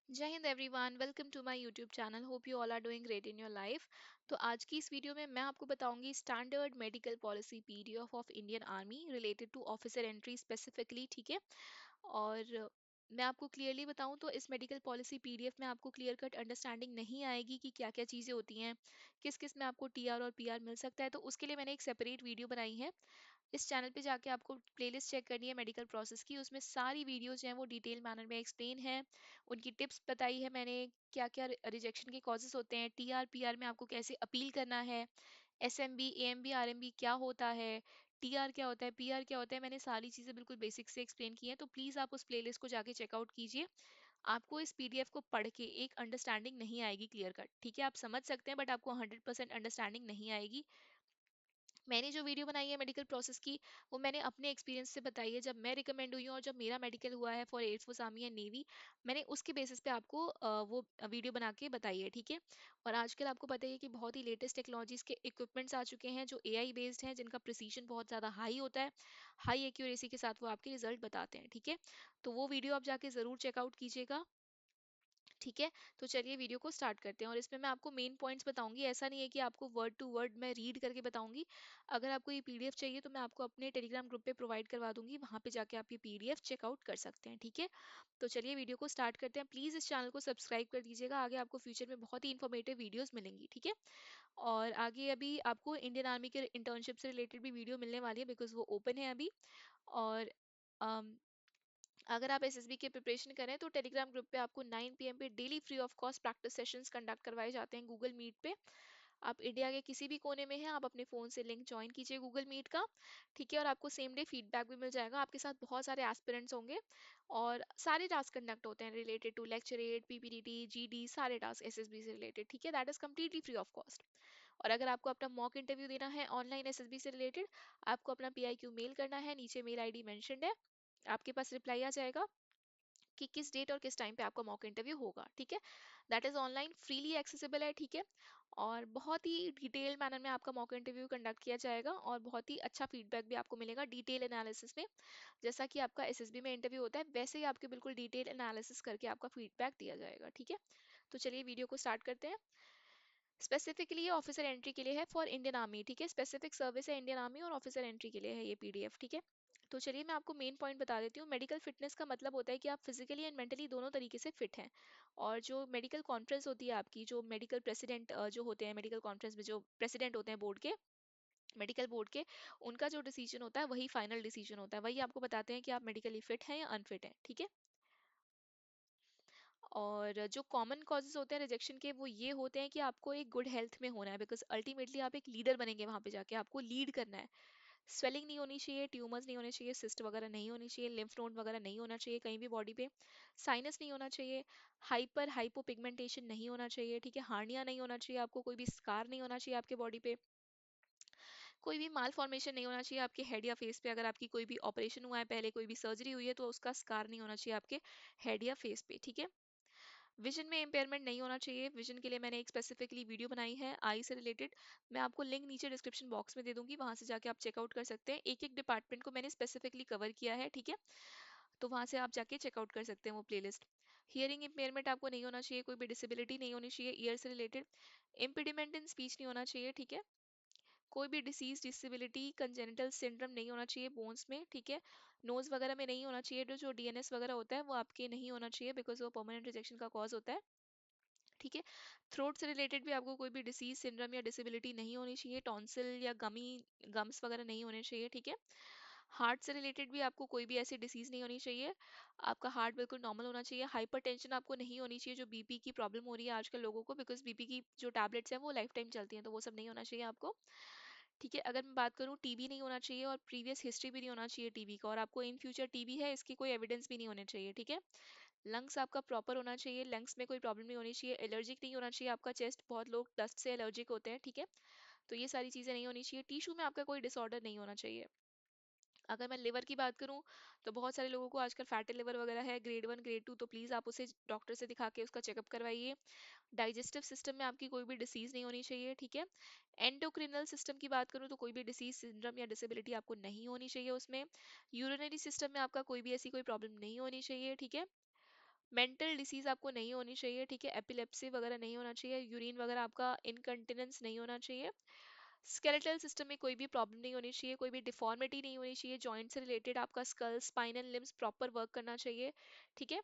जय Hind everyone, welcome to my YouTube channel. Hope you all are doing great in your life. तो आज की इस वीडियो में मैं आपको बताऊंगी standard medical policy PDF of Indian army related to officer entry specifically, ठीक है। और मैं आपको क्लियरली बताऊं तो इस मेडिकल पॉलिसी पीडीएफ में आपको क्लियर कट अंडरस्टैंडिंग नहीं आएगी कि क्या क्या चीज़ें होती हैं, किस किस में आपको टीआर और पीआर मिल सकता है। तो उसके लिए मैंने एक सेपरेट वीडियो बनाई है। इस चैनल पे जाके आपको प्लेलिस्ट चेक करनी है मेडिकल प्रोसेस की। उसमें सारी वीडियोज हैं वो डिटेल मैनर में एक्सप्लेन है। उनकी टिप्स बताई है मैंने, क्या क्या रिजेक्शन के कॉजेस होते हैं, टीआर पीआर में आपको कैसे अपील करना है, एसएमबी एएमबी आरएमबी क्या होता है, टीआर क्या होता है, पीआर क्या होता है। मैंने सारी चीज़ें बिल्कुल बेसिक से एक्सप्लेन की हैं। तो प्लीज़ आप उस प्लेलिस्ट को जाके चेकआउट कीजिए। आपको इस पीडीएफ को पढ़ के एक अंडरस्टैंडिंग नहीं आएगी क्लियर कट, ठीक है। आप समझ सकते हैं बट आपको 100% अंडरस्टैंडिंग नहीं आएगी। मैंने जो वीडियो बनाई है मेडिकल प्रोसेस की, वो मैंने अपने एक्सपीरियंस से बताई है, जब मैं रिकमेंड हुई हूँ और जब मेरा मेडिकल हुआ है for air force army and navy. मैंने उसके बेसिस पे आपको वो वीडियो बना के बताई है, ठीक है। और आजकल आपको पता ही है कि बहुत ही लेटेस्ट टेक्नोलॉजीज के इक्विपमेंट्स आ चुके हैं जो एआई बेस्ड हैं, जिनका प्रिसीजन बहुत ज़्यादा हाई होता है। हाई एक्यूरेसी के साथ वो आपके रिजल्ट बताते हैं, ठीक है। तो वो वीडियो आप जाके ज़रूर चेकआउट कीजिएगा, ठीक है। तो चलिए वीडियो को स्टार्ट करते हैं। और इसमें मैं आपको मेन पॉइंट्स बताऊंगी, ऐसा नहीं है कि आपको वर्ड टू वर्ड मैं रीड करके बताऊंगी। अगर आपको ये पीडीएफ चाहिए तो मैं आपको अपने टेलीग्राम ग्रुप पे प्रोवाइड करवा दूंगी, वहां पे जाके आप ये पीडीएफ चेकआउट कर सकते हैं, ठीक है। तो चलिए वीडियो को स्टार्ट करते हैं। प्लीज़ इस चैनल को सब्सक्राइब कर दीजिएगा, आगे आपको फ्यूचर में बहुत ही इन्फॉर्मेटिव वीडियोज़ मिलेंगी, ठीक है। और आगे अभी आपको इंडियन आर्मी के इंटर्नशिप से रिलेटेड भी वीडियो मिलने वाली है, बिकॉज वो ओपन है अभी। और अगर आप एसएसबी की प्रिपरेशन करें तो टेलीग्राम ग्रुप पे आपको 9 पीएम पे daily free of cost practice sessions conduct करवाए जाते हैं गूगल मीट पे। आप इंडिया के किसी भी कोने में हैं, आप अपने फ़ोन से लिंक ज्वाइन कीजिए गूगल मीट का, ठीक है। और आपको सेम डे फीडबैक भी मिल जाएगा। आपके साथ बहुत सारे एस्पिरेंट्स होंगे और सारे टास्क कंडक्ट होते हैं related to lecturette, PPDT, GD, सारे टास्क एसएसबी से रिलेटेड, ठीक है। That is completely free of cost. और अगर आपको अपना मॉक इंटरव्यू देना है ऑनलाइन एसएसबी से रिलेटेड, आपको अपना पीआईक्यू मेल करना है, नीचे मेल आईडी मेंशन्ड है, आपके पास रिप्लाई आ जाएगा कि किस डेट और किस टाइम पे आपका मॉक इंटरव्यू होगा, ठीक है। That is online freely accessible है, ठीक है। और बहुत ही डिटेल मैनर में आपका मॉक इंटरव्यू कंडक्ट किया जाएगा और बहुत ही अच्छा फीडबैक भी आपको मिलेगा डिटेल एनालिसिस में। जैसा कि आपका एसएसबी में इंटरव्यू होता है वैसे ही आपके बिल्कुल डिटेल एनालिसिस करके आपका फीडबैक दिया जाएगा, ठीक है। तो चलिए वीडियो को स्टार्ट करते हैं। स्पेसिफिकली ये ऑफिसर एंट्री के लिए है फॉर इंडियन आर्मी, ठीक है। स्पेसिफिक सर्विस है इंडियन आर्मी और ऑफिसर एंट्री के लिए है ये पीडीएफ, ठीक है। तो चलिए मैं आपको मेन पॉइंट बता देती हूँ। मेडिकल फिटनेस का मतलब होता है कि आप फिजिकली एंड मेंटली दोनों तरीके से फिट हैं। और जो मेडिकल कॉन्फ्रेंस होती है आपकी, जो मेडिकल प्रेसिडेंट जो होते हैं मेडिकल कॉन्फ्रेंस में, जो प्रेसिडेंट होते हैं बोर्ड के, मेडिकल बोर्ड के, उनका जो डिसीजन होता है वही फाइनल डिसीजन होता है। वही आपको बताते हैं कि आप मेडिकली फिट हैं या अनफिट हैं, ठीक है। और जो कॉमन कॉजेज होते हैं रिजेक्शन के, वो ये होते हैं कि आपको एक गुड हेल्थ में होना है, बिकॉज अल्टीमेटली आप एक लीडर बनेंगे वहां पे जाके, आपको लीड करना है। स्वेलिंग नहीं होनी चाहिए, ट्यूमर्स नहीं होने चाहिए, सिस्ट वगैरह नहीं होनी चाहिए, लिम्फ नोड वगैरह नहीं होना चाहिए कहीं भी बॉडी पे, साइनस नहीं होना चाहिए, हाइपर हाइपोपिगमेंटेशन नहीं होना चाहिए, ठीक है। हार्निया नहीं होना चाहिए आपको, कोई भी स्कार नहीं होना चाहिए आपके बॉडी पे, कोई भी माल फॉर्मेशन नहीं होना चाहिए आपके हेड या फेस पे। अगर आपकी कोई भी ऑपरेशन हुआ है पहले, कोई भी सर्जरी हुई है, तो उसका स्कार नहीं होना चाहिए आपके हेड या फेस पे, ठीक है। विजन में इम्पेयरमेंट नहीं होना चाहिए। विजन के लिए मैंने एक स्पेसिफिकली वीडियो बनाई है आई से रिलेटेड, मैं आपको लिंक नीचे डिस्क्रिप्शन बॉक्स में दे दूंगी, वहां से जाके आप चेकआउट कर सकते हैं। एक एक डिपार्टमेंट को मैंने स्पेसिफिकली कवर किया है, ठीक है। तो वहां से आप जाके चेकआउट कर सकते हैं वो प्लेलिस्ट। हियरिंग इम्पेयरमेंट आपको नहीं होना चाहिए, कोई भी डिसेबिलिटी नहीं होनी चाहिए ईयर से रिलेटेड। इम्पीडिमेंट इन स्पीच नहीं होना चाहिए, ठीक है। कोई भी डिसीज, डिसेबिलिटी, कंजेनिटल सिंड्रोम नहीं होना चाहिए बोन्स में, ठीक है। नोज वगैरह में नहीं होना चाहिए, जो डीएनएस वगैरह होता है वो आपके नहीं होना चाहिए, बिकॉज वो परमानेंट रिजेक्शन का कॉज होता है, ठीक है। थ्रोट से रिलेटेड भी आपको कोई भी डिसीज, सिंड्रोम या डिसेबिलिटी नहीं होनी चाहिए। टॉन्सिल या गम्स वगैरह नहीं होने चाहिए, ठीक है। हार्ट से रिलेटेड भी आपको कोई भी ऐसी डिसीज नहीं होनी चाहिए। आपका हार्ट बिल्कुल नॉर्मल होना चाहिए। हाइपरटेंशन आपको नहीं होनी चाहिए, जो बीपी की प्रॉब्लम हो रही है आजकल लोगों को, बिकॉज बीपी की जो टैबलेट्स हैं वो लाइफ टाइम चलती हैं, तो वो सब नहीं होना चाहिए आपको, ठीक है। अगर मैं बात करूँ, टीबी नहीं होना चाहिए और प्रीवियस हिस्ट्री भी नहीं होना चाहिए टीबी का, और आपको इन फ्यूचर टीबी है इसकी कोई एविडेंस भी नहीं होने चाहिए, ठीक है। लंग्स आपका प्रॉपर होना चाहिए, लंग्स में कोई प्रॉब्लम नहीं होनी चाहिए। एलर्जिक नहीं होना चाहिए आपका चेस्ट, बहुत लोग डस्ट से एलर्जिक होते हैं, ठीक है। तो ये सारी चीज़ें नहीं होनी चाहिए। टिश्यू में आपका कोई डिसऑर्डर नहीं होना चाहिए। अगर मैं लिवर की बात करूं, तो बहुत सारे लोगों को आजकल फैटी लिवर वगैरह है, ग्रेड 1 ग्रेड 2, तो प्लीज़ आप उसे डॉक्टर से दिखा के उसका चेकअप करवाइए। डाइजेस्टिव सिस्टम में आपकी कोई भी डिसीज नहीं होनी चाहिए, ठीक है। एंडोक्रिनल सिस्टम की बात करूं तो कोई भी डिसीज, सिंड्रोम या डिसेबिलिटी आपको नहीं होनी चाहिए उसमें। यूरिनरी सिस्टम में आपका कोई भी ऐसी कोई प्रॉब्लम नहीं होनी चाहिए, ठीक है। मेंटल डिसीज आपको नहीं होनी चाहिए, ठीक है, एपिलेप्सी वगैरह नहीं होना चाहिए, यूरिन वगैरह आपका इनकंटिनेंस नहीं होना चाहिए, स्केलेटल सिस्टम में कोई भी प्रॉब्लम नहीं होनी चाहिए, कोई भी डिफॉर्मिटी नहीं होनी चाहिए, जॉइंट से रिलेटेड आपका skull spine and limbs proper work करना चाहिए, ठीक है,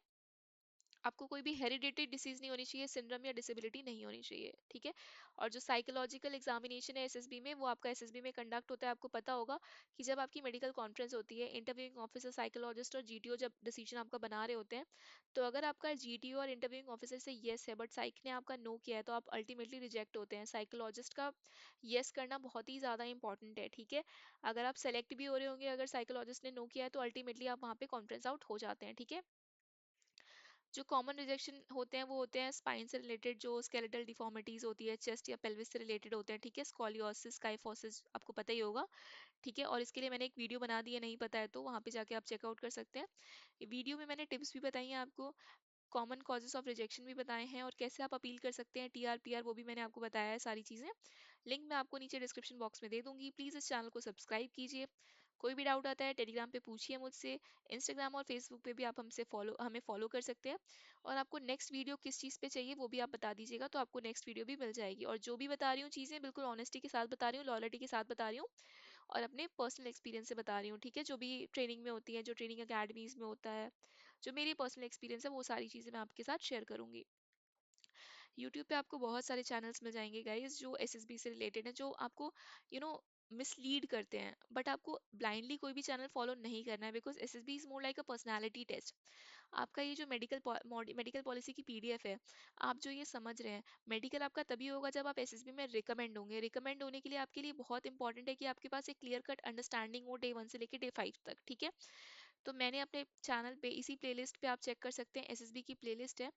आपको कोई भी हेरिडिटरी डिसीज नहीं होनी चाहिए, सिंड्रोम या डिसेबिलिटी नहीं होनी चाहिए, ठीक है। और जो साइकोलॉजिकल एग्जामिनेशन है एसएसबी में, वो आपका एसएसबी में कंडक्ट होता है। आपको पता होगा कि जब आपकी मेडिकल कॉन्फ्रेंस होती है, इंटरव्यूइंग ऑफिसर, साइकोलॉजिस्ट और जीटीओ जब डिसीजन आपका बना रहे होते हैं, तो अगर आपका जीटीओ और इंटरव्यूइंग ऑफिसर से येस है बट साइक ने आपका नो किया है, तो आप अल्टीमेटली रिजेक्ट होते हैं। साइकोलॉजिस्ट का येस करना बहुत ही ज़्यादा इंपॉर्टेंट है, ठीक है। अगर आप सेलेक्ट भी हो रहे होंगे, अगर साइकोलॉजिस्ट ने नो किया है, तो अल्टीमेटली आप वहाँ पे कॉन्फ्रेंस आउट हो जाते हैं, ठीक है। जो कॉमन रिजेक्शन होते हैं वो होते हैं स्पाइन से रिलेटेड, जो स्केलेटल डिफॉर्मिटीज होती है, चेस्ट या पेल्विस से रिलेटेड होते हैं, ठीक है, स्कॉलियोसिस, काइफोसिस, आपको पता ही होगा, ठीक है। और इसके लिए मैंने एक वीडियो बना दी है, नहीं पता है तो वहाँ पे जाके आप चेकआउट कर सकते हैं। वीडियो में मैंने टिप्स भी बताई हैं आपको, कॉमन कॉजेस ऑफ रिजेक्शन भी बताए हैं, और कैसे आप अपील कर सकते हैं, टीआर पीआर वो भी मैंने आपको बताया है सारी चीज़ें। लिंक मैं आपको नीचे डिस्क्रिप्शन बॉक्स में दे दूंगी। प्लीज़ इस चैनल को सब्सक्राइब कीजिए। कोई भी डाउट आता है टेलीग्राम पे पूछिए मुझसे, इंस्टाग्राम और फेसबुक पे भी आप हमें फॉलो कर सकते हैं। और आपको नेक्स्ट वीडियो किस चीज़ पे चाहिए वो भी आप बता दीजिएगा, तो आपको नेक्स्ट वीडियो भी मिल जाएगी। और जो भी बता रही हूँ चीज़ें बिल्कुल ऑनेस्टी के साथ बता रही हूँ, लॉयल्टी के साथ बता रही हूँ, और अपने पर्सनल एक्सपीरियंस से बता रही हूँ, ठीक है। जो भी ट्रेनिंग में होती है, जो ट्रेनिंग अकेडमीज में होता है, जो मेरी पर्सनल एक्सपीरियंस है, वो सारी चीज़ें मैं आपके साथ शेयर करूंगी। यूट्यूब पे आपको बहुत सारे चैनल्स मिल जाएंगे गाइस, जो एसएसबी से रिलेटेड हैं, जो आपको यू नो मिसलीड करते हैं, बट आपको ब्लाइंडली कोई भी चैनल फॉलो नहीं करना है, because SSB is more like a personality test. आपका ये जो मेडिकल पॉलिसी की पीडीएफ है, आप जो ये समझ रहे हैं, मेडिकल आपका तभी होगा जब आप एसएसबी में रिकमेंड होंगे। रिकमेंड होने के लिए आपके लिए बहुत इंपॉर्टेंट है कि आपके पास एक क्लियर कट अंडरस्टैंडिंग हो डे 1 से लेकर डे 5 तक, ठीक है। तो मैंने अपने चैनल पे इसी प्लेलिस्ट पे आप चेक कर सकते हैं, एसएसबी की प्लेलिस्ट है,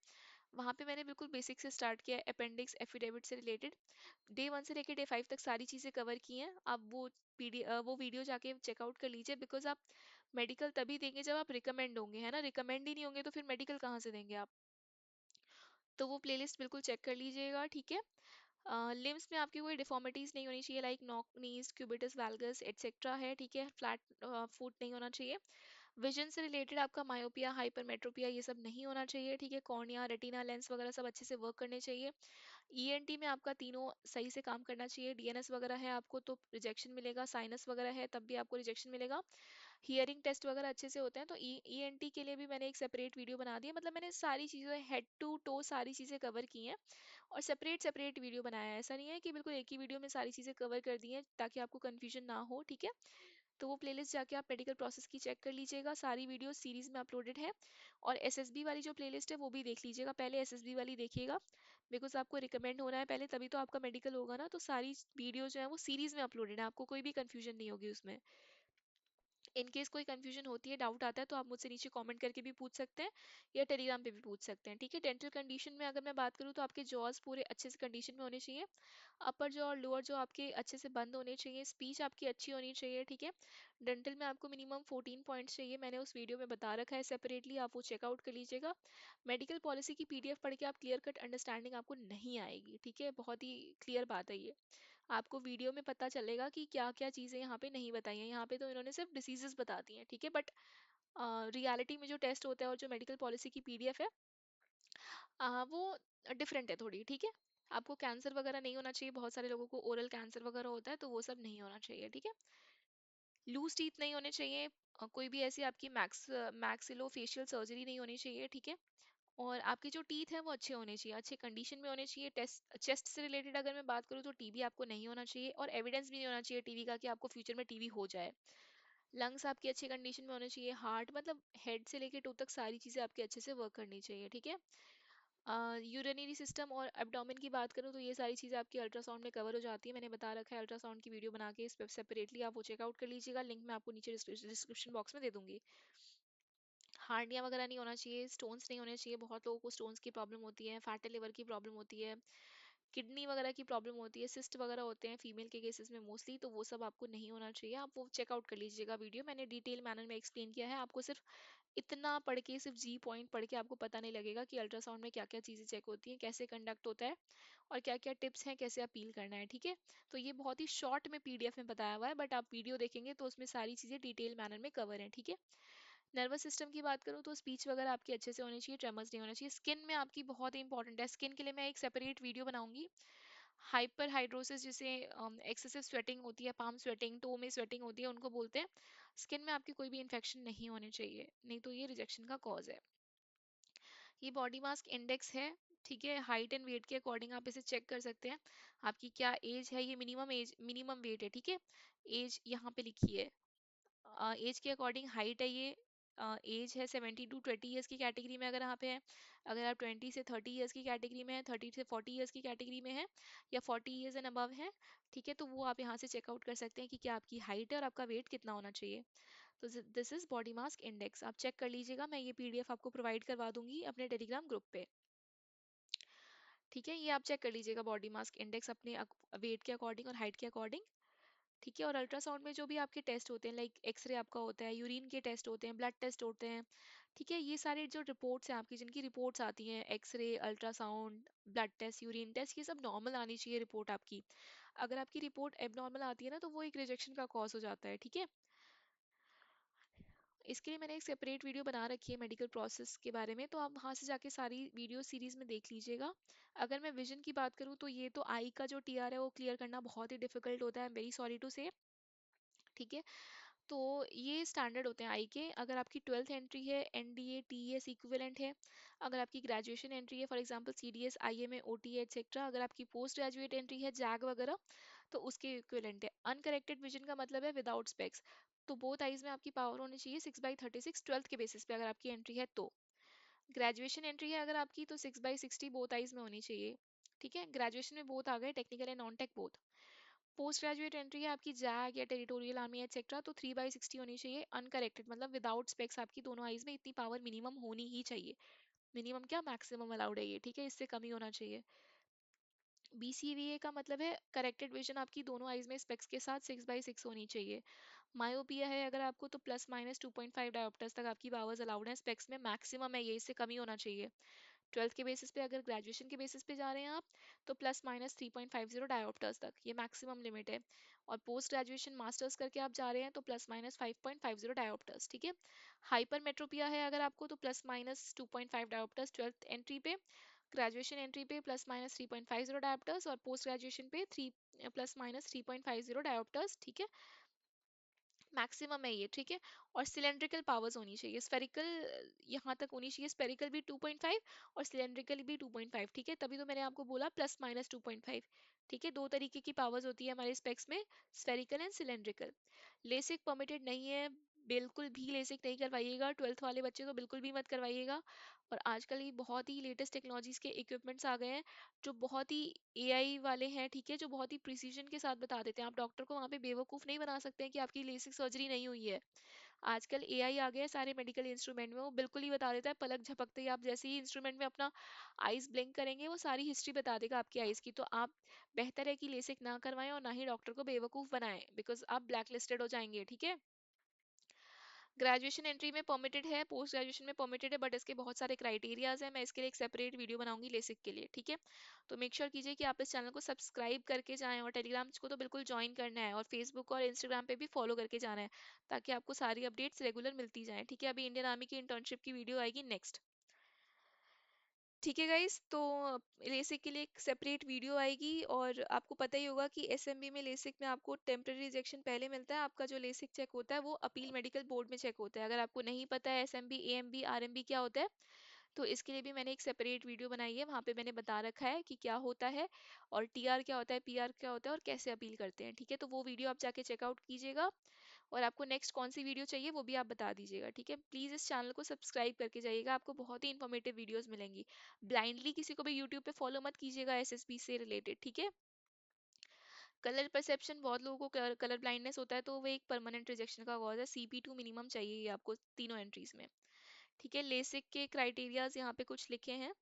वहाँ पे मैंने बिल्कुल बेसिक से स्टार्ट किया, अपेंडिक्स एफिडेविट से रिलेटेड डे 1 से लेकर डे 5 तक सारी चीज़ें कवर की हैं। आप वो वीडियो जाके चेकआउट कर लीजिए, बिकॉज आप मेडिकल तभी देंगे जब आप रिकमेंड होंगे, है ना। रिकमेंड ही नहीं होंगे तो फिर मेडिकल कहाँ से देंगे आप। तो वो प्लेलिस्ट बिल्कुल चेक कर लीजिएगा, ठीक है। लिम्स में आपकी कोई डिफॉर्मिटीज नहीं होनी चाहिए, like knock knees, cubitus valgus et cetera है, ठीक है। फ्लैट फुट नहीं होना चाहिए। विजन से रिलेटेड आपका मायोपिया, हाइपरमेट्रोपिया, ये सब नहीं होना चाहिए, ठीक है। कॉर्निया, रेटिना, लेंस वगैरह सब अच्छे से वर्क करने चाहिए। ईएनटी में आपका तीनों सही से काम करना चाहिए। डीएनएस वगैरह है आपको तो रिजेक्शन मिलेगा, साइनस वगैरह है तब भी आपको रिजेक्शन मिलेगा। हियरिंग टेस्ट वगैरह अच्छे से होते हैं, तो ईएनटी के लिए भी मैंने एक सेपरेट वीडियो बना दी है, मतलब मैंने सारी चीज़ें हेड टू टो सारी चीज़ें कवर की हैं, और सेपरेट सेपरेट वीडियो बनाया है। ऐसा नहीं है कि बिल्कुल एक ही वीडियो में सारी चीज़ें कवर कर दी हैं, ताकि आपको कन्फ्यूजन ना हो, ठीक है। तो वो प्लेलिस्ट जाके आप मेडिकल प्रोसेस की चेक कर लीजिएगा, सारी वीडियो सीरीज में अपलोडेड है। और एसएसबी वाली जो प्लेलिस्ट है वो भी देख लीजिएगा, पहले एसएसबी वाली देखिएगा, बिकॉज आपको रिकमेंड होना है पहले, तभी तो आपका मेडिकल होगा ना। तो सारी वीडियो जो है वो सीरीज में अपलोडेड है, आपको कोई भी कंफ्यूजन नहीं होगी उसमें। इन केस कोई कंफ्यूजन होती है, डाउट आता है, तो आप मुझसे नीचे कमेंट करके भी पूछ सकते हैं, या टेलीग्राम पे भी पूछ सकते हैं, ठीक है। डेंटल कंडीशन में अगर मैं बात करूँ, तो आपके जॉज पूरे अच्छे से कंडीशन में होने चाहिए, अपर जॉ और लोअर जॉ आपके अच्छे से बंद होने चाहिए, स्पीच आपकी अच्छी होनी चाहिए, ठीक है। डेंटल में आपको मिनिमम 14 पॉइंट्स चाहिए, मैंने उस वीडियो में बता रखा है सेपरेटली, आप वो चेकआउट कर लीजिएगा। मेडिकल पॉलिसी की पीडीएफ पढ़ के आप क्लियर कट अंडरस्टैंडिंग आपको नहीं आएगी, ठीक है, बहुत ही क्लियर बात है ये। आपको वीडियो में पता चलेगा कि क्या क्या चीज़ें यहाँ पे नहीं बताई हैं, यहाँ पे तो इन्होंने सिर्फ डिसीजेस बता दी हैं, ठीक है। बट रियलिटी में जो टेस्ट होता है और जो मेडिकल पॉलिसी की पीडीएफ है, वो डिफरेंट है थोड़ी, ठीक है। आपको कैंसर वगैरह नहीं होना चाहिए, बहुत सारे लोगों को ओरल कैंसर वगैरह होता है, तो वो सब नहीं होना चाहिए, ठीक है। लूज टीथ नहीं होने चाहिए, कोई भी ऐसी आपकी मैक्सिलोफेशियल सर्जरी नहीं होनी चाहिए, ठीक है। और आपके जो टीथ हैं वो अच्छे होने चाहिए, अच्छे कंडीशन में होने चाहिए। टेस्ट चेस्ट से रिलेटेड अगर मैं बात करूँ, तो टीबी आपको नहीं होना चाहिए, और एविडेंस भी नहीं होना चाहिए टीबी का कि आपको फ्यूचर में टीबी हो जाए। लंग्स आपकी अच्छी कंडीशन में होने चाहिए। हार्ट मतलब हेड से लेकर टो तक सारी चीज़ें आपके अच्छे से वर्क करनी चाहिए, ठीक है। यूरिनरी सिस्टम और एब्डोमेन की बात करूँ, तो ये सारी चीज़ें आपकी अल्ट्रासाउंड में कवर हो जाती है, मैंने बता रखा है अल्ट्रासाउंड की वीडियो बना के, इस पर सेपरेटली आप वो चेकआउट कर लीजिएगा, लिंक मैं आपको नीचे डिस्क्रिप्शन बॉक्स में दे दूंगी। हार्निया वगैरह नहीं होना चाहिए, स्टोन्स नहीं होने चाहिए, बहुत लोगों को स्टोन्स की प्रॉब्लम होती है, फैटी लिवर की प्रॉब्लम होती है, किडनी वगैरह की प्रॉब्लम होती है, सिस्ट वगैरह होते हैं फीमेल के केसेस में मोस्टली, तो वो सब आपको नहीं होना चाहिए। आप वो चेकआउट कर लीजिएगा, वीडियो मैंने डिटेल मैनर में एक्सप्लेन किया है, आपको सिर्फ इतना पढ़ के, सिर्फ जी पॉइंट पढ़ के आपको पता नहीं लगेगा कि अल्ट्रासाउंड में क्या क्या चीज़ें चेक होती हैं, कैसे कंडक्ट होता है, और क्या क्या टिप्स हैं, कैसे अपील करना है, ठीक है। तो ये बहुत ही शॉर्ट में पीडीएफ में बताया हुआ है, बट आप वीडियो देखेंगे तो उसमें सारी चीज़ें डिटेल मैनर में कवर हैं, ठीक है। नर्वस सिस्टम की बात करूँ तो स्पीच वगैरह आपकी अच्छे से होनी चाहिए, ट्रेमर्स नहीं होना चाहिए। स्किन में आपकी बहुत ही इंपॉर्टेंट है, स्किन के लिए मैं एक सेपरेट वीडियो बनाऊंगी। हाइपर हाइड्रोसिस जिसे एक्सेसिव स्वेटिंग होती है, पाम स्वेटिंग, टो में स्वेटिंग होती है, उनको बोलते हैं। स्किन में आपकी कोई भी इन्फेक्शन नहीं होनी चाहिए, नहीं तो ये रिजेक्शन का कॉज है। ये बॉडी मास्क इंडेक्स है, ठीक है। हाइट एंड वेट के अकॉर्डिंग आप इसे चेक कर सकते हैं। आपकी क्या एज है, ये मिनिमम एज, मिनिमम वेट है, ठीक है। एज यहाँ पे लिखी है। एज के अकॉर्डिंग हाइट है ये। एज है 70 to 20 ईयर्स की कैटेगरी में अगर यहाँ पे है। अगर आप 20 से 30 ईयर्स की कैटेगरी में है, 30 से 40 ईयर्स की कैटेगरी में है, या 40 ईयर्स एंड अबव है, ठीक है, तो वो आप यहाँ से चेकआउट कर सकते हैं कि क्या आपकी हाइट है और आपका वेट कितना होना चाहिए। तो this is body mask index, आप चेक कर लीजिएगा। मैं ये पीडीएफ आपको प्रोवाइड करवा दूंगी अपने टेलीग्राम ग्रुप पे, ठीक है। ये आप चेक कर लीजिएगा बॉडी मास्क इंडेक्स अपने वेट के अकॉर्डिंग और हाइट के अकॉर्डिंग, ठीक है। और अल्ट्रासाउंड में जो भी आपके टेस्ट होते हैं, लाइक एक्सरे आपका होता है, यूरिन के टेस्ट होते हैं, ब्लड टेस्ट होते हैं, ठीक है। ये सारे जो रिपोर्ट्स हैं आपकी, जिनकी रिपोर्ट्स आती हैं, x-ray, ultrasound, blood test, urine test, ये सब नॉर्मल आनी चाहिए रिपोर्ट आपकी। अगर आपकी रिपोर्ट एबनॉर्मल आती है ना, तो वो एक रिजेक्शन का कॉज हो जाता है, ठीक है। इसके लिए मैंने एक सेपरेट वीडियो बना रखी है मेडिकल प्रोसेस के बारे में, तो आप वहाँ से जाके सारी वीडियो सीरीज में देख लीजिएगा। अगर मैं विजन की बात करूँ तो ये तो आई का जो टीआर है वो क्लियर करना बहुत ही डिफिकल्ट होता है, वेरी सॉरी टू से, ठीक है। तो ये स्टैंडर्ड होते हैं आई के। अगर आपकी 12th एंट्री है, एनडीए टीएस इक्विवेलेंट है। अगर आपकी ग्रेजुएशन एंट्री है, for example CDS, IMA, OTA etcetera, अगर आपकी पोस्ट ग्रेजुएट एंट्री है, जैग वगैरह, तो उसके इक्विवेलेंट है। अनकरेक्टेड विजन का मतलब है विदाउट स्पेक्स। तो बोथ आईज में आपकी पावर होनी चाहिए 6/36 ट्वेल्थ के बेसिस पे अगर आपकी एंट्री है तो। ग्रेजुएशन एंट्री है अगर आपकी, तो 6/60 बोथ आईज में होनी चाहिए, ठीक है। ग्रेजुएशन में बोथ आ गए, technical and non tech both. Post graduate entry है आपकी, जैग या टेरिटोरियल आर्मी एक्सेट्रा, तो 3/60 होनी चाहिए अनकरेक्टेड, मतलब विदाउट स्पेक्स आपकी दोनों आईज में इतनी पावर मिनिमम होनी ही चाहिए। मिनिमम क्या, मैक्सिमम अलाउड है ये, ठीक है, इससे कम ही होना चाहिए। बीसीवीए का मतलब है करेक्टेड विजन आपकी दोनों आईज में स्पेक्स के साथ 6/6 होनी चाहिए। मायोपिया है अगर आपको, तो ±2.5 डायोप्टर्स तक आपकी पावर्स अलाउड है, स्पेक्स में मैक्सिमम है ये, इससे कम ही होना चाहिए। 12th के बेसिस पे, अगर ग्रेजुएशन के बेसिस पे जा रहे हैं आप, तो ±3.50 डायोप्टर्स तक, ये मैक्सिमम लिमिट है। और पोस्ट ग्रेजुएशन मास्टर्स करके आप जा रहे हैं तो ±5.50 डायोप्टर्स, ठीक है। हाइपरमेट्रोपिया है अगर आपको, तो ±2.5 डायोप्टर्स 12th एंट्री पे, ग्रेजुएशन एंट्री पे ±3.50 डायोप्टर्स, और पोस्ट ग्रेजुएशन पे ±3.50 डायोप्टर्स, ठीक है। मैक्सिमम है ये, ठीक है। और सिलेंड्रिकल पावर्स होनी चाहिए, स्फेरिकल यहाँ तक होनी चाहिए, स्फेरिकल भी 2.5 और सिलेंड्रिकल भी 2.5, ठीक है। तभी तो मैंने आपको बोला ±2.5, ठीक है। दो तरीके की पावर्स होती है हमारे स्पेक्स में, spherical and cylindrical. LASIK permitted नहीं है, बिल्कुल भी लेसिक नहीं करवाइएगा, 12th वाले बच्चे तो बिल्कुल भी मत करवाइएगा। और आजकल ये बहुत ही लेटेस्ट टेक्नोलॉजीज के इक्विपमेंट्स आ गए हैं, जो बहुत ही एआई वाले हैं, ठीक है, जो बहुत ही प्रिसीजन के साथ बता देते हैं। आप डॉक्टर को वहाँ पे बेवकूफ़ नहीं बना सकते हैं कि आपकी लेसिक सर्जरी नहीं हुई है। आजकल एआई आ गया है सारे मेडिकल इंस्ट्रूमेंट में, वो बिल्कुल ही बता देता है, पलक झपकते ही आप जैसे ही इंस्ट्रूमेंट में अपना आईज ब्लिंक करेंगे, वो सारी हिस्ट्री बता देगा आपकी आईज की। तो आप, बेहतर है कि लेसिक ना करवाएं और ना ही डॉक्टर को बेवकूफ़ बनाएं, बिकॉज आप ब्लैक लिस्टेड हो जाएंगे, ठीक है। ग्रेजुएशन एंट्री में परमिटेड है, पोस्ट ग्रेजुएशन में परमिटेड है, बट इसके बहुत सारे क्राइटेरियाज हैं। मैं इसके लिए एक सेपरेट वीडियो बनाऊंगी लेसिक के लिए, ठीक है। तो मेक श्योर कीजिए कि आप इस चैनल को सब्सक्राइब करके जाएं, और टेलीग्राम को तो बिल्कुल ज्वाइन करना है, और फेसबुक और इंस्टाग्राम पे भी फॉलो करके जाना है, ताकि आपको सारी अपडेट्स रेगुलर मिलती जाएं, ठीक है। अभी इंडियन आर्मी की इंटर्नशिप की वीडियो आएगी नेक्स्ट, ठीक है गाइस। तो लेसिक के लिए एक सेपरेट वीडियो आएगी, और आपको पता ही होगा कि एसएमबी में, लेसिक में आपको टेम्पररी रिजेक्शन पहले मिलता है। आपका जो लेसिक चेक होता है वो अपील मेडिकल बोर्ड में चेक होता है। अगर आपको नहीं पता है एसएमबी, एएमबी, आरएमबी क्या होता है, तो इसके लिए भी मैंने एक सेपरेट वीडियो बनाई है, वहाँ पे मैंने बता रखा है कि क्या होता है, और टीआर क्या होता है, पीआर क्या होता है, और कैसे अपील करते हैं, ठीक है। तो वो वीडियो आप जाके चेकआउट कीजिएगा, और आपको नेक्स्ट कौन सी वीडियो चाहिए वो भी आप बता दीजिएगा, ठीक है। प्लीज़ इस चैनल को सब्सक्राइब करके जाइएगा, आपको बहुत ही इन्फॉर्मेटिव वीडियोस मिलेंगी। ब्लाइंडली किसी को भी यूट्यूब पे फॉलो मत कीजिएगा एसएसबी से रिलेटेड, ठीक है। कलर परसेप्शन, बहुत लोगों को कलर ब्लाइंडनेस होता है, तो वो एक परमानेंट रिजेक्शन का कॉज है। CP2 मिनिमम चाहिए ये आपको तीनों एंट्रीज में, ठीक है। लेसिक के क्राइटेरियाज यहाँ पे कुछ लिखे हैं,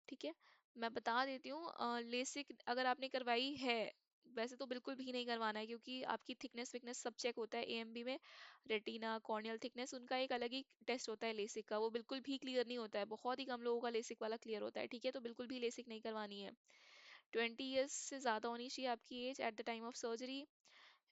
ठीक है। मैं बता देती हूँ, लेसिक अगर आपने करवाई है, वैसे तो बिल्कुल भी नहीं करवाना है, क्योंकि आपकी थिकनेस विकनेस सब चेक होता है एएमबी में। रेटिना, कॉर्नियल थिकनेस, उनका एक अलग ही टेस्ट होता है लेसिक का, वो बिल्कुल भी क्लियर नहीं होता है, बहुत ही कम लोगों का लेसिक वाला क्लियर होता है, ठीक है। तो बिल्कुल भी लेसिक नहीं करवानी है। 20 ईयर्स से ज़्यादा होनी चाहिए आपकी age at the time of surgery.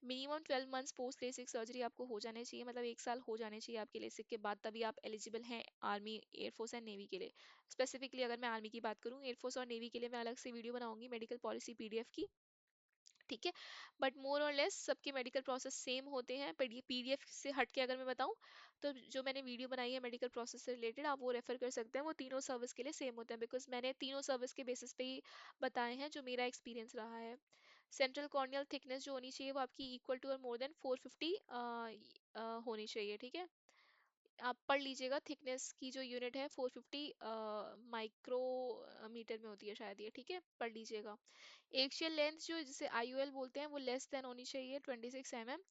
Minimum 12 months post LASIK surgery आपको हो जाने चाहिए, मतलब 1 साल हो जाने चाहिए आपके लेसिक के बाद, तभी आप एलिजिबल हैं आर्मी, एयरफोर्स एंड नेवी के लिए। स्पेसिफिकली अगर मैं आर्मी की बात करूँ, एयरफोर्स और नेवी के लिए मैं अलग से वीडियो बनाऊंगी मेडिकल पॉलिसी पीडीएफ की, ठीक है। बट मोर और लेस सबके मेडिकल प्रोसेस सेम होते हैं। पर ये पीडीएफ से हट के अगर मैं बताऊं, तो जो मैंने वीडियो बनाई है मेडिकल प्रोसेस से रिलेटेड, आप वो रेफर कर सकते हैं। वो तीनों सर्विस के लिए सेम होते हैं, बिकॉज मैंने तीनों सर्विस के बेसिस पे ही बताए हैं जो मेरा एक्सपीरियंस रहा है। सेंट्रल कॉर्नियल थिकनेस जो होनी चाहिए वो आपकी इक्वल टू और मोर देन 450 होनी चाहिए, ठीक है। आप पढ़ लीजिएगा, थिकनेस की जो यूनिट है 450 माइक्रोमीटर में होती है शायद ये, ठीक है, पढ़ लीजिएगा। एक्शियल लेंथ जो जिसे आईयूएल बोलते हैं वो लेस देन होनी चाहिए 26 mm।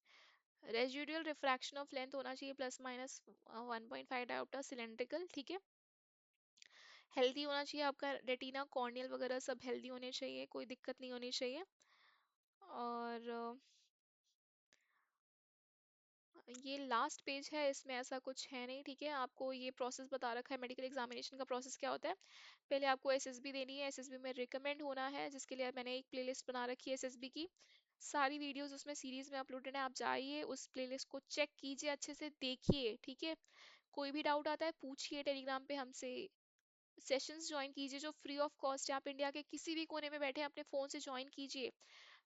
Residual refraction of length होना चाहिए प्लस माइनस 1.5 डायोप्टर सिलेंड्रिकल, ठीक है। हेल्दी होना चाहिए आपका रेटिना कॉर्नियल वगैरह सब हेल्दी होने चाहिए, कोई दिक्कत नहीं होनी चाहिए। और ये लास्ट पेज है, इसमें ऐसा कुछ है नहीं, ठीक है। आपको ये प्रोसेस बता रखा है मेडिकल एग्जामिनेशन का प्रोसेस क्या होता है। पहले आपको एसएसबी देनी है, एसएसबी में रिकमेंड होना है, जिसके लिए मैंने एक प्लेलिस्ट बना रखी है एसएसबी की। सारी वीडियोस उसमें सीरीज में अपलोडेड है, आप जाइए उस प्लेलिस्ट को चेक कीजिए, अच्छे से देखिए, ठीक है। कोई भी डाउट आता है पूछिए टेलीग्राम पे हमसे। सेशंस ज्वाइन कीजिए जो फ्री ऑफ कॉस्ट है, आप इंडिया के किसी भी कोने में बैठे हैं अपने फ़ोन से ज्वाइन कीजिए,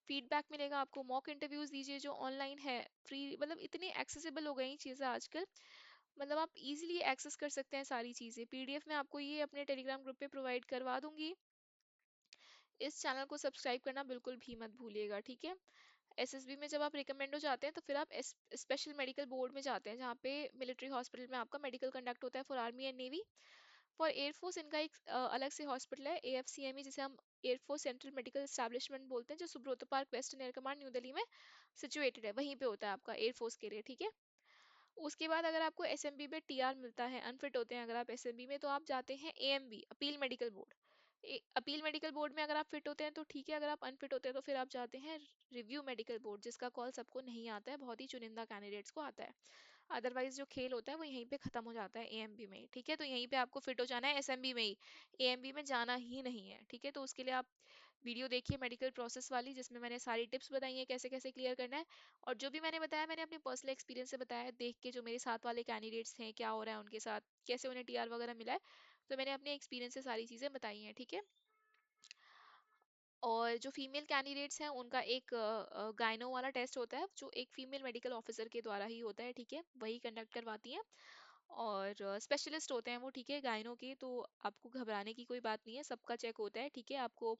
फीडबैक मिलेगा आपको। मॉक इंटरव्यूज दीजिए जो ऑनलाइन है, फ्री, मतलब इतनी एक्सेसिबल हो गई चीज़ें आजकल, मतलब आप इजीली एक्सेस कर सकते हैं सारी चीज़ें। पीडीएफ में आपको ये अपने टेलीग्राम ग्रुप पे प्रोवाइड करवा दूंगी। इस चैनल को सब्सक्राइब करना बिल्कुल भी मत भूलिएगा, ठीक है। एसएसबी में जब आप रिकमेंड हो जाते हैं तो फिर आप स्पेशल मेडिकल बोर्ड में जाते हैं, जहाँ पे मिलिट्री हॉस्पिटल में आपका मेडिकल कंडक्ट होता है for army and navy. For air force इनका एक अलग से हॉस्पिटल है, एएफसीएमई, जिसे हम एयरफोर्स सेंट्रल मेडिकल एस्टैब्लिशमेंट बोलते हैं, जो Subroto park western air command new Delhi में सिचुएटेड है, वहीं पे होता है आपका एयरफोर्स के लिए, ठीक है। उसके बाद अगर आपको एसएमबी में टीआर मिलता है, अनफिट होते हैं अगर आप एसएमबी में, तो आप जाते हैं AMB, appeal medical board. Appeal medical board में अगर आप फिट होते हैं तो ठीक है, अगर आप अनफिट होते हैं तो फिर आप जाते हैं रिव्यू मेडिकल बोर्ड, जिसका कॉल सबको नहीं आता है, बहुत ही चुनिंदा कैंडिडेट्स को आता है। अदरवाइज जो खेल होता है वो यहीं पे खत्म हो जाता है एएमबी में, ठीक है। तो यहीं पे आपको फिट हो जाना है एसएमबी में ही, एएमबी में जाना ही नहीं है, ठीक है। तो उसके लिए आप वीडियो देखिए मेडिकल प्रोसेस वाली, जिसमें मैंने सारी टिप्स बताई हैं कैसे कैसे क्लियर करना है। और जो भी मैंने बताया मैंने अपने पर्सनल एक्सपीरियंस से बताया है, देख के जो मेरे साथ वाले कैंडिडेट्स हैं क्या हो रहा है उनके साथ, कैसे उन्हें टीआर वगैरह मिला है, तो मैंने अपने एक्सपीरियंस से सारी चीज़ें बताई हैं, ठीक है। और जो फीमेल कैंडिडेट्स हैं उनका एक गायनो वाला टेस्ट होता है, जो एक फीमेल मेडिकल ऑफिसर के द्वारा ही होता है, ठीक है, वही कंडक्ट करवाती हैं। और स्पेशलिस्ट होते हैं वो, ठीक है, गायनो के, तो आपको घबराने की कोई बात नहीं है, सबका चेक होता है, ठीक है। आपको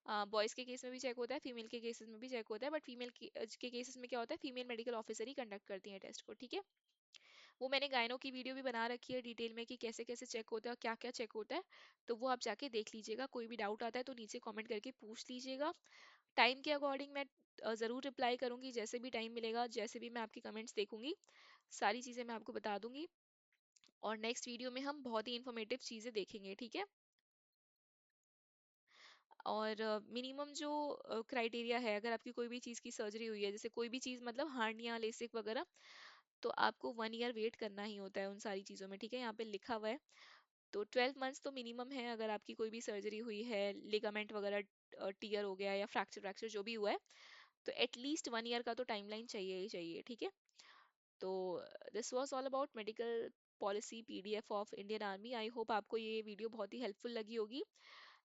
बॉयज़ के केस में भी चेक होता है, फीमेल के केसेस में भी चेक होता है, बट फीमेल के केसेस में क्या होता है, फीमेल मेडिकल ऑफिसर ही कंडक्ट करती हैं टेस्ट को, ठीक है। वो मैंने गायनों की वीडियो भी बना रखी है डिटेल में कि कैसे कैसे चेक होता है और क्या क्या चेक होता है, तो वो आप जाके देख लीजिएगा। कोई भी डाउट आता है तो नीचे कमेंट करके पूछ लीजिएगा। टाइम के अकॉर्डिंग मैं ज़रूर रिप्लाई करूंगी, जैसे भी टाइम मिलेगा, जैसे भी मैं आपकी कमेंट्स देखूंगी, सारी चीज़ें मैं आपको बता दूंगी। और नेक्स्ट वीडियो में हम बहुत ही इंफॉर्मेटिव चीज़ें देखेंगे, ठीक है। और मिनिमम जो क्राइटेरिया है, अगर आपकी कोई भी चीज़ की सर्जरी हुई है, जैसे कोई भी चीज़ मतलब हार्निया लेसिक वगैरह, तो आपको 1 ईयर वेट करना ही होता है उन सारी चीज़ों में, ठीक है, यहाँ पे लिखा हुआ है। तो 12 मंथ्स तो मिनिमम है, अगर आपकी कोई भी सर्जरी हुई है, लिगामेंट वगैरह टीयर हो गया या फ्रैक्चर फ्रैक्चर जो भी हुआ है, तो एटलीस्ट 1 ईयर का तो टाइमलाइन चाहिए ही चाहिए, ठीक है। तो this was all about medical policy PDF of Indian army. I hope आपको ये वीडियो बहुत ही हेल्पफुल लगी होगी।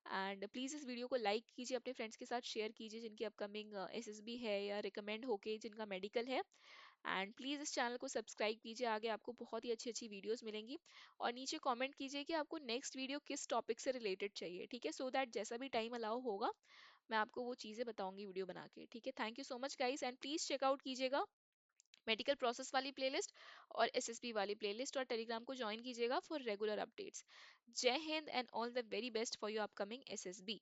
एंड प्लीज़ इस वीडियो को लाइक कीजिए, अपने फ्रेंड्स के साथ शेयर कीजिए जिनकी अपकमिंग एसएसबी है या रिकमेंड होके जिनका मेडिकल है। एंड प्लीज़ इस चैनल को सब्सक्राइब कीजिए, आगे आपको बहुत ही अच्छी अच्छी वीडियोस मिलेंगी। और नीचे कमेंट कीजिए कि आपको नेक्स्ट वीडियो किस टॉपिक से रिलेटेड चाहिए, ठीक है, सो दैट जैसा भी टाइम अलाउ होगा मैं आपको वो चीज़ें बताऊंगी वीडियो बना के, ठीक है। Thank you so much guys, and please checkout कीजिएगा मेडिकल प्रोसेस वाली प्लेलिस्ट और एसएसबी वाली प्लेलिस्ट, और टेलीग्राम को ज्वाइन कीजिएगा फॉर रेगुलर अपडेट्स। जय Hind and all the very best for your upcoming SSB.